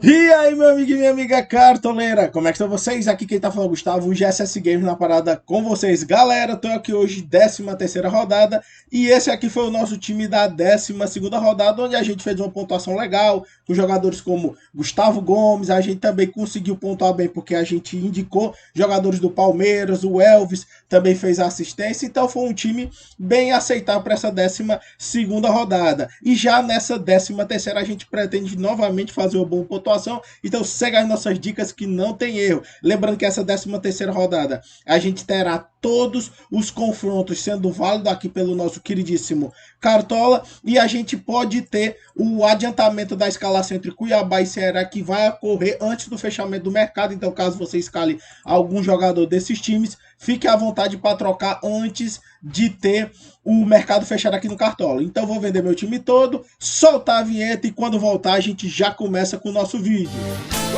E aí, meu amigo e minha amiga cartoleira, como é que estão vocês? Aqui quem tá falando é o Gustavo, o GSS Games na parada com vocês. Galera, tô aqui hoje, 13ª rodada, e esse aqui foi o nosso time da 12ª rodada, onde a gente fez uma pontuação legal, com jogadores como Gustavo Gomes, a gente também conseguiu pontuar bem, porque a gente indicou jogadores do Palmeiras, o Elvis também fez assistência, então foi um time bem aceitável para essa 12ª rodada. E já nessa 13ª a gente pretende novamente fazer uma boa pontuação, então segue as nossas dicas que não tem erro. Lembrando que essa 13ª rodada a gente terá todos os confrontos sendo válido aqui pelo nosso queridíssimo Cartola, e a gente pode ter o adiantamento da escalação entre Cuiabá e Ceará, que vai ocorrer antes do fechamento do mercado. Então caso você escale algum jogador desses times, fique à vontade para trocar antes de ter o mercado fechado aqui no Cartola. Então vou vender meu time todo, soltar a vinheta, e quando voltar a gente já começa com o nosso vídeo.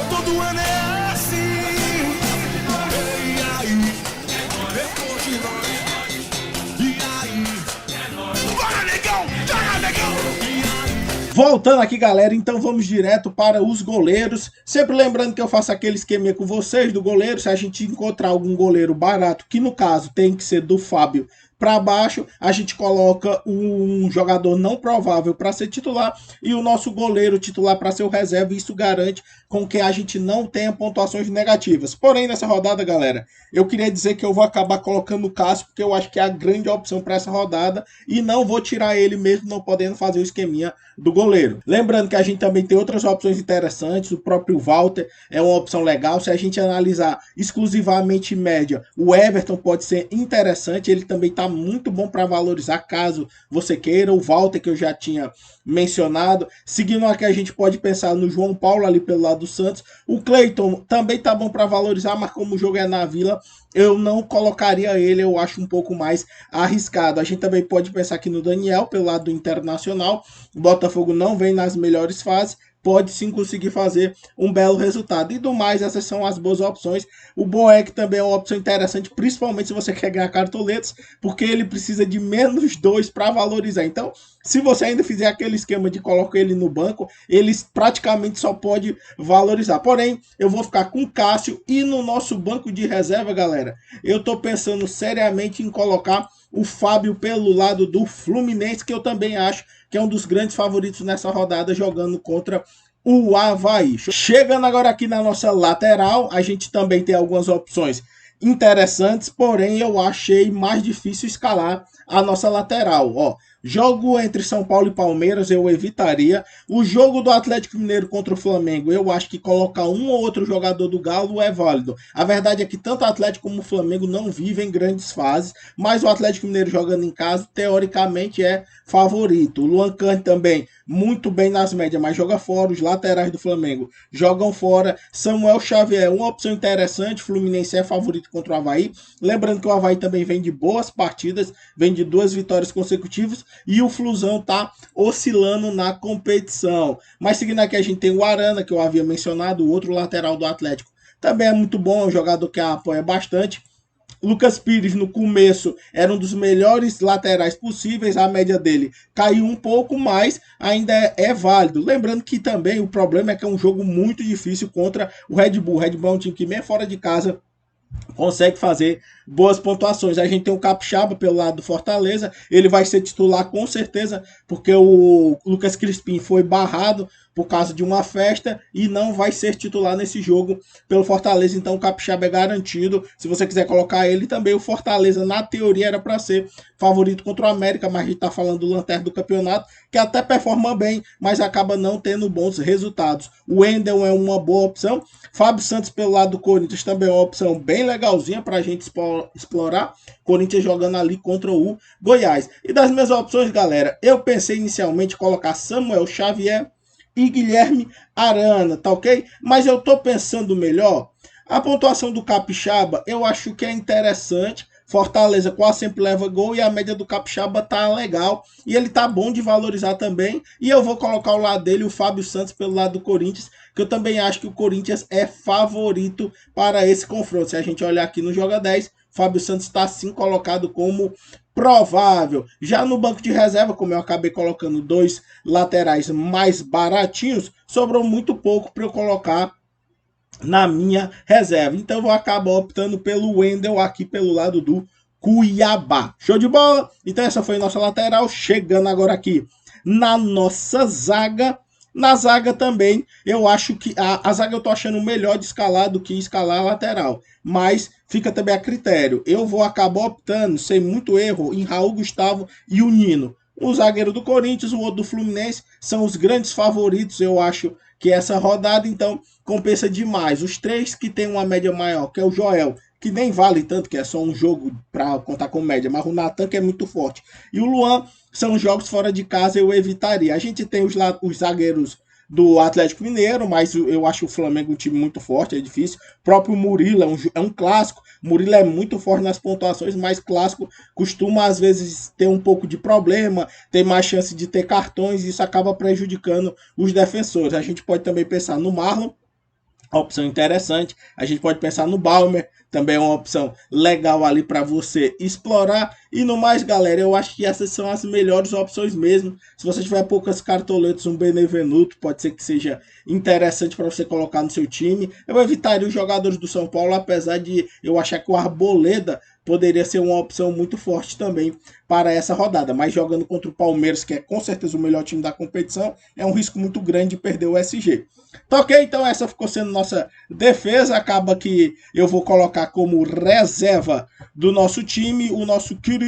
Todo ano é assim. E aí? Depois de nós. E aí? Bora, negão! Joga, negão! Voltando aqui, galera, então vamos direto para os goleiros. Sempre lembrando que eu faço aquele esqueminha com vocês do goleiro. Se a gente encontrar algum goleiro barato, que no caso tem que ser do Fábio para baixo, a gente coloca um jogador não provável para ser titular e o nosso goleiro titular para ser o reserva, e isso garante com que a gente não tenha pontuações negativas. Porém, nessa rodada, galera, eu queria dizer que eu vou acabar colocando o Cássio, porque eu acho que é a grande opção para essa rodada, e não vou tirar ele mesmo não podendo fazer o esqueminha do goleiro. Lembrando que a gente também tem outras opções interessantes, o próprio Walter é uma opção legal. Se a gente analisar exclusivamente média, o Everton pode ser interessante, ele também está muito bom para valorizar caso você queira. O Walter, que eu já tinha mencionado. Seguindo aqui, a gente pode pensar no João Paulo ali pelo lado do Santos. O Cleiton também tá bom para valorizar, mas como o jogo é na Vila, eu não colocaria ele, eu acho um pouco mais arriscado. A gente também pode pensar aqui no Daniel pelo lado do Internacional. O Botafogo não vem nas melhores fases, pode sim conseguir fazer um belo resultado. E do mais, essas são as boas opções. O Boeck também é uma opção interessante, principalmente se você quer ganhar cartoletas, porque ele precisa de -2 para valorizar. Então, se você ainda fizer aquele esquema de colocar ele no banco, ele praticamente só pode valorizar. Porém, eu vou ficar com o Cássio, e no nosso banco de reserva, galera, eu tô pensando seriamente em colocar o Fábio pelo lado do Fluminense, que eu também acho que é um dos grandes favoritos nessa rodada, jogando contra o Avaí. Chegando agora aqui na nossa lateral, a gente também tem algumas opções interessantes, porém eu achei mais difícil escalar a nossa lateral. Ó, jogo entre São Paulo e Palmeiras eu evitaria. O jogo do Atlético Mineiro contra o Flamengo, eu acho que colocar um ou outro jogador do Galo é válido. A verdade é que tanto o Atlético como o Flamengo não vivem grandes fases, mas o Atlético Mineiro jogando em casa, teoricamente, é favorito. O Luan Cante também muito bem nas médias, mas joga fora. Os laterais do Flamengo jogam fora. Samuel Xavier, uma opção interessante. Fluminense é favorito contra o Avaí. Lembrando que o Avaí também vem de boas partidas, vem de 2 vitórias consecutivas, e o Flusão tá oscilando na competição. Mas seguindo aqui, a gente tem o Arana, que eu havia mencionado, o outro lateral do Atlético. Também é muito bom, é um jogador que apoia bastante. Lucas Pires, no começo, era um dos melhores laterais possíveis, a média dele caiu um pouco, mas ainda é válido. Lembrando que também o problema é que é um jogo muito difícil contra o Red Bull. O Red Bull é um time que, mesmo fora de casa, consegue fazer boas pontuações. A gente tem o Capixaba pelo lado do Fortaleza, ele vai ser titular com certeza, porque o Lucas Crispim foi barrado por causa de uma festa e não vai ser titular nesse jogo pelo Fortaleza. Então o Capixaba é garantido. Se você quiser colocar ele também, o Fortaleza na teoria era para ser favorito contra o América, mas a gente está falando do lanterna do campeonato, que até performa bem, mas acaba não tendo bons resultados. O Wendel é uma boa opção. Fábio Santos pelo lado do Corinthians também é uma opção bem legalzinha para a gente explorar. Corinthians jogando ali contra o Goiás. E das minhas opções, galera, eu pensei inicialmente em colocar Samuel Xavier e Guilherme Arana, tá ok? Mas eu tô pensando melhor. A pontuação do Capixaba eu acho que é interessante. Fortaleza quase sempre leva gol e a média do Capixaba tá legal. E ele tá bom de valorizar também. E eu vou colocar ao lado dele o Fábio Santos pelo lado do Corinthians, que eu também acho que o Corinthians é favorito para esse confronto. Se a gente olhar aqui no Joga 10, Fábio Santos está sim colocado como provável. Já no banco de reserva, como eu acabei colocando 2 laterais mais baratinhos, sobrou muito pouco para eu colocar na minha reserva. Então eu vou acabar optando pelo Wendel aqui pelo lado do Cuiabá. Show de bola? Então essa foi a nossa lateral. Chegando agora aqui na nossa zaga. Na zaga também, eu acho que a zaga eu tô achando melhor de escalar do que escalar a lateral. Mas fica também a critério. Eu vou acabar optando, sem muito erro, em Raul Gustavo e o Nino. O zagueiro do Corinthians, o outro do Fluminense, são os grandes favoritos, eu acho, que essa rodada, então compensa demais. Os 3 que tem uma média maior, que é o Joel, que nem vale tanto, que é só um jogo para contar com média, mas o Natan, que é muito forte, e o Luan, são jogos fora de casa, eu evitaria. A gente tem os zagueiros do Atlético Mineiro, mas eu acho o Flamengo um time muito forte, é difícil. O próprio Murilo é um clássico. Murilo é muito forte nas pontuações, mas clássico costuma às vezes ter um pouco de problema, tem mais chance de ter cartões, e isso acaba prejudicando os defensores. A gente pode também pensar no Marlon, opção interessante. A gente pode pensar no Balmer, também é uma opção legal ali para você explorar. E no mais, galera, eu acho que essas são as melhores opções mesmo. Se você tiver poucas cartoletas, um Benevenuto pode ser que seja interessante para você colocar no seu time. Eu evitaria os jogadores do São Paulo, apesar de eu achar que o Arboleda poderia ser uma opção muito forte também para essa rodada. Mas jogando contra o Palmeiras, que é com certeza o melhor time da competição, é um risco muito grande de perder o SG. Tá ok? Então essa ficou sendo nossa defesa. Acaba que eu vou colocar como reserva do nosso time o nosso querido...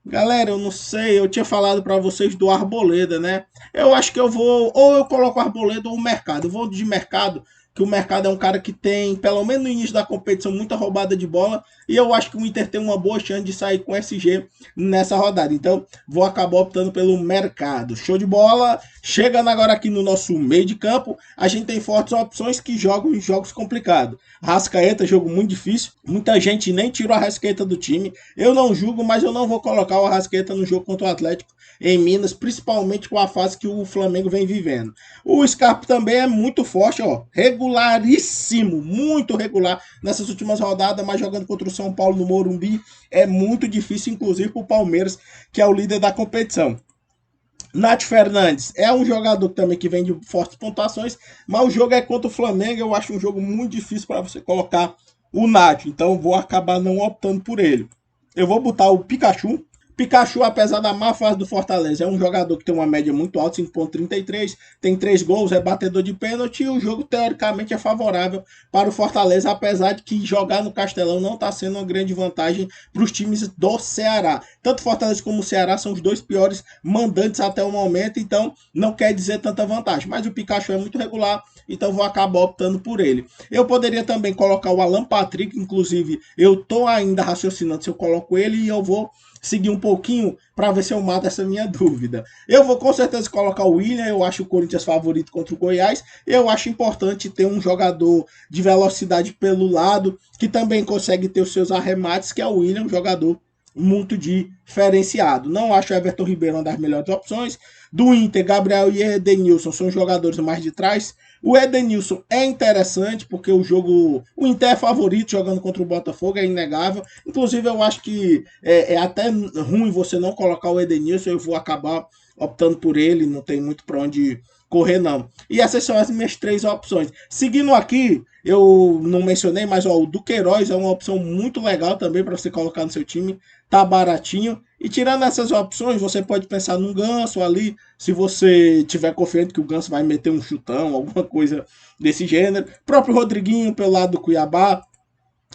Galera, eu não sei, eu tinha falado para vocês do Arboleda, né? Eu acho que eu vou, ou eu coloco o Arboleda ou o Mercado. Eu vou de Mercado, que o Mercado é um cara que tem, pelo menos no início da competição, muita roubada de bola, e eu acho que o Inter tem uma boa chance de sair com SG nessa rodada. Então, vou acabar optando pelo Mercado. Show de bola! Chegando agora aqui no nosso meio de campo, a gente tem fortes opções que jogam em jogos complicados. Rascaeta, jogo muito difícil. Muita gente nem tirou a Rascaeta do time. Eu não julgo, mas eu não vou colocar o Arrascaeta no jogo contra o Atlético em Minas, principalmente com a fase que o Flamengo vem vivendo. O Scarpa também é muito forte, ó, regularíssimo, muito regular nessas últimas rodadas, mas jogando contra o São Paulo no Morumbi é muito difícil, inclusive para o Palmeiras, que é o líder da competição. Nath Fernandes é um jogador também que vem de fortes pontuações, mas o jogo é contra o Flamengo, eu acho um jogo muito difícil para você colocar o Nath, então vou acabar não optando por ele. Eu vou botar o Pikachu. Pikachu, apesar da má fase do Fortaleza, é um jogador que tem uma média muito alta, 5,33, tem 3 gols, é batedor de pênalti, e o jogo teoricamente é favorável para o Fortaleza, apesar de que jogar no Castelão não está sendo uma grande vantagem para os times do Ceará. Tanto Fortaleza como o Ceará são os 2 piores mandantes até o momento, então não quer dizer tanta vantagem. Mas o Pikachu é muito regular, então vou acabar optando por ele. Eu poderia também colocar o Alan Patrick, inclusive eu estou ainda raciocinando se eu coloco ele, e eu vou seguir um pouquinho para ver se eu mato essa minha dúvida. Eu vou com certeza colocar o William, eu acho o Corinthians favorito contra o Goiás. Eu acho importante ter um jogador de velocidade pelo lado, que também consegue ter os seus arremates, que é o William, um jogador muito diferenciado. Não acho o Everton Ribeiro uma das melhores opções. Do Inter, Gabriel e Edenilson são jogadores mais de trás. O Edenilson é interessante porque o Inter é favorito jogando contra o Botafogo, é inegável. Inclusive eu acho que é até ruim você não colocar o Edenilson, eu vou acabar optando por ele, não tem muito para onde correr não. E essas são as minhas 3 opções. Seguindo aqui, eu não mencionei, mas ó, o Duqueiroz é uma opção muito legal também para você colocar no seu time, tá baratinho. E tirando essas opções, você pode pensar num Ganso ali, se você tiver confiante que o Ganso vai meter um chutão, alguma coisa desse gênero. O próprio Rodriguinho pelo lado do Cuiabá.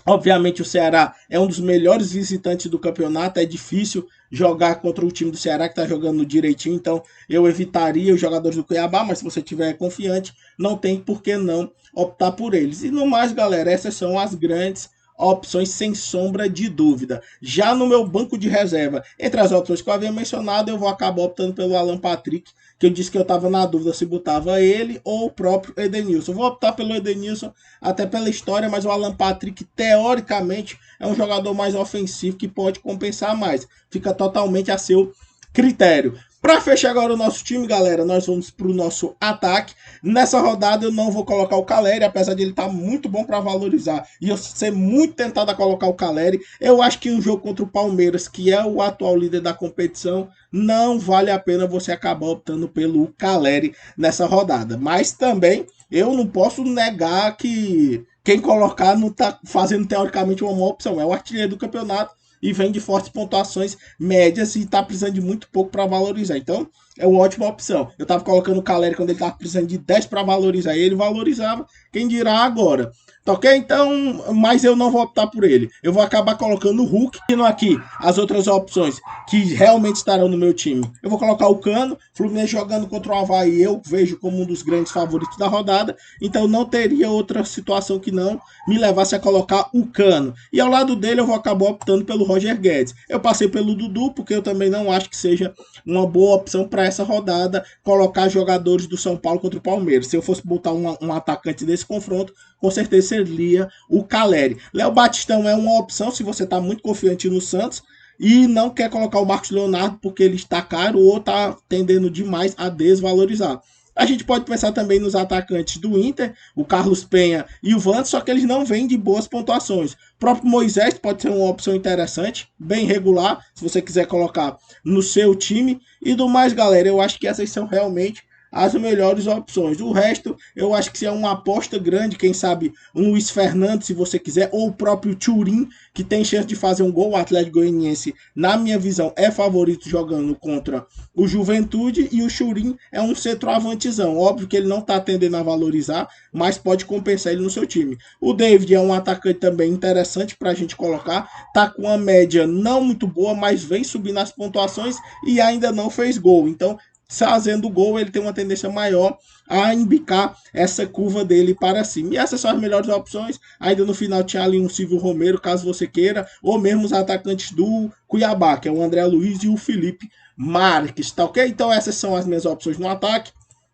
Obviamente o Ceará é um dos melhores visitantes do campeonato, é difícil jogar contra o time do Ceará que está jogando direitinho, então eu evitaria os jogadores do Cuiabá, mas se você tiver confiante, não tem por que não optar por eles. E no mais, galera, essas são as grandes opções sem sombra de dúvida. Já no meu banco de reserva, entre as opções que eu havia mencionado, eu vou acabar optando pelo Alan Patrick, que eu disse que eu estava na dúvida se botava ele ou o próprio Edenilson. Vou optar pelo Edenilson, até pela história, mas o Alan Patrick, teoricamente, é um jogador mais ofensivo que pode compensar mais. Fica totalmente a seu critério. Para fechar agora o nosso time, galera, nós vamos para o nosso ataque. Nessa rodada eu não vou colocar o Caleri, apesar de ele estar muito bom para valorizar e eu ser muito tentado a colocar o Caleri. Eu acho que um jogo contra o Palmeiras, que é o atual líder da competição, não vale a pena você acabar optando pelo Caleri nessa rodada. Mas também eu não posso negar que quem colocar não está fazendo teoricamente uma boa opção. É o artilheiro do campeonato e vem de fortes pontuações médias e tá precisando de muito pouco para valorizar. Então, é uma ótima opção. Eu tava colocando o Caleri quando ele tava precisando de 10 para valorizar, ele valorizava. Quem dirá agora? Tá ok? Então, mas eu não vou optar por ele. Eu vou acabar colocando o Hulk. Tendo aqui as outras opções que realmente estarão no meu time. Eu vou colocar o Cano. Fluminense jogando contra o Avaí, eu vejo como um dos grandes favoritos da rodada. Então, não teria outra situação que não me levasse a colocar o Cano. E ao lado dele, eu vou acabar optando pelo Roger Guedes. Eu passei pelo Dudu, porque eu também não acho que seja uma boa opção para essa rodada colocar jogadores do São Paulo contra o Palmeiras. Se eu fosse botar um atacante desse confronto, com certeza seria o Caleri. Léo Batistão é uma opção se você está muito confiante no Santos e não quer colocar o Marcos Leonardo porque ele está caro ou está tendendo demais a desvalorizar. A gente pode pensar também nos atacantes do Inter, o Carlos Penha e o Vantos, só que eles não vêm de boas pontuações. O próprio Moisés pode ser uma opção interessante, bem regular, se você quiser colocar no seu time. E do mais, galera, eu acho que essas são realmente as melhores opções. O resto, eu acho que se é uma aposta grande, quem sabe um Luiz Fernando, se você quiser, ou o próprio Turim, que tem chance de fazer um gol. O Atlético Goianiense, na minha visão, é favorito jogando contra o Juventude, e o Turim é um centroavantezão. Óbvio que ele não está tendendo a valorizar, mas pode compensar ele no seu time. O David é um atacante também interessante para a gente colocar, tá com uma média não muito boa, mas vem subindo as pontuações e ainda não fez gol. Então, fazendo gol, ele tem uma tendência maior a embicar essa curva dele para cima. E essas são as melhores opções. Ainda no final tinha ali um Silvio Romero, caso você queira, ou mesmo os atacantes do Cuiabá, que é o André Luiz e o Felipe Marques, tá ok? Então essas são as minhas opções no ataque.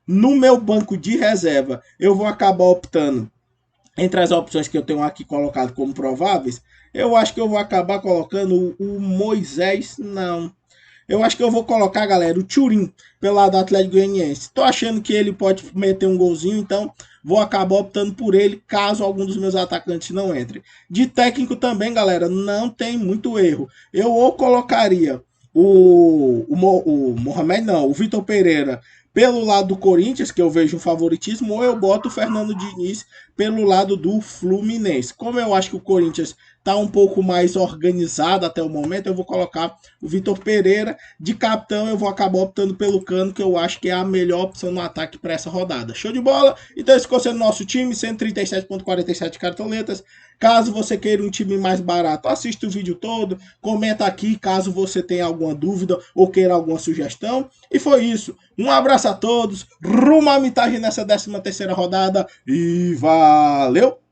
No meu banco de reserva, eu vou acabar optando entre as opções que eu tenho aqui colocado como prováveis. Eu acho que eu vou acabar colocando o Moisés, não. Eu acho que eu vou colocar, galera, o Turim pelo lado do Atlético Goianiense. Tô achando que ele pode meter um golzinho, então vou acabar optando por ele, caso algum dos meus atacantes não entre. De técnico também, galera, não tem muito erro. Eu ou colocaria o Mohamed, não, o Vitor Pereira pelo lado do Corinthians, que eu vejo um favoritismo, ou eu boto o Fernando Diniz pelo lado do Fluminense. Como eu acho que o Corinthians está um pouco mais organizado até o momento, eu vou colocar o Vitor Pereira. De capitão, eu vou acabar optando pelo Cano, que eu acho que é a melhor opção no ataque para essa rodada. Show de bola? Então esse ficou sendo nosso time, 137,47 cartoletas. Caso você queira um time mais barato, assista o vídeo todo, comenta aqui caso você tenha alguma dúvida ou queira alguma sugestão. E foi isso. Um abraço a todos, rumo à mitagem nessa 13ª rodada e valeu!